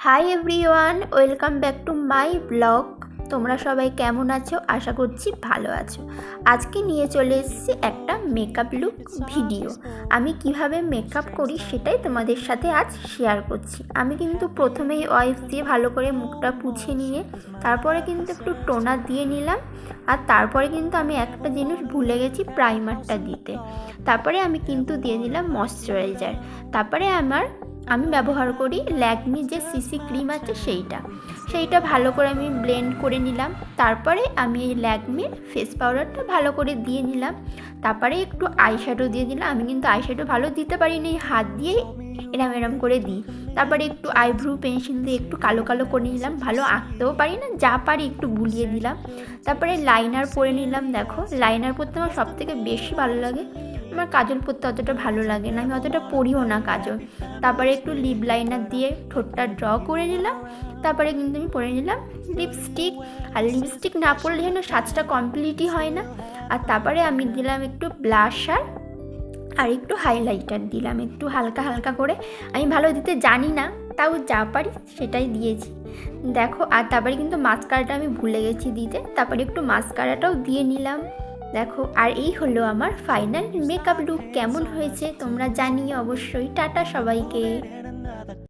Hi everyone, welcome back to my blog. তোমরা সবাই কেমন আছো? আশা করছি ভালো আছো। আজকে নিয়ে চলে এসেছি একটা মেকআপ লুক ভিডিও। আমি কিভাবে মেকআপ করি সেটাই তোমাদের সাথে আজ শেয়ার করছি। আমি কিন্তু প্রথমেই ওয়াইপ দিয়ে ভালো করে মুখটা পুছে নিয়ে তারপরে কিন্তু একটু টোনার দিয়ে নিলাম। আর তারপরে কিন্তু আমি একটা জিনিস ভুলে গেছি, প্রাইমারটা দিতে। তারপরে আমি কিন্তু দিয়ে দিলাম ময়শ্চারাইজার। তারপরে আমি ব্যবহার করি ল্যাকমি যে সিসি ক্রিম আছে সেইটা ভালো করে আমি ব্লেন্ড করে নিলাম। তারপরে আমি এই ল্যাকমির ফেস পাউডারটা ভালো করে দিয়ে নিলাম। তারপরে একটু আইশ্যাডো দিয়ে দিলাম। আমি কিন্তু আইশ্যাডো ভালো দিতে পারিনি, হাত দিয়ে এরম করে দিই। তারপরে একটু আইব্রু পেন্সিল দিয়ে একটু কালো কালো করে নিলাম। ভালো আঁকতেও পারি না, যা পারি একটু বুলিয়ে দিলাম। তারপরে লাইনার পরে নিলাম। দেখো, লাইনার পরতে আমার সবথেকে বেশি ভালো লাগে। আমার কাজল পরতে অতটা ভালো লাগে না, আমি অতটা পরিও না কাজল। তারপরে একটু লিপ লাইনার দিয়ে ঠোঁটটা ড্র করে নিলাম। তারপরে কিন্তু আমি পরে নিলাম লিপস্টিক। আর লিপস্টিক না পরলে যেন সাজটা কমপ্লিটই হয় না। আর তারপরে আমি দিলাম একটু ব্লাশার আর একটু হাইলাইটার দিলাম, একটু হালকা হালকা করে। আমি ভালো দিতে জানি না, তাও যা পারি সেটাই দিয়েছি। দেখো, আর তারপরে কিন্তু মাস্কারাটা আমি ভুলে গেছি দিতে। তারপরে একটু মাস্কারাটাও দিয়ে নিলাম। দেখো, আর এই হলো আমার ফাইনাল মেকআপ লুক। কেমন হয়েছে তোমরা জানিও অবশ্যই। টাটা সবাইকে।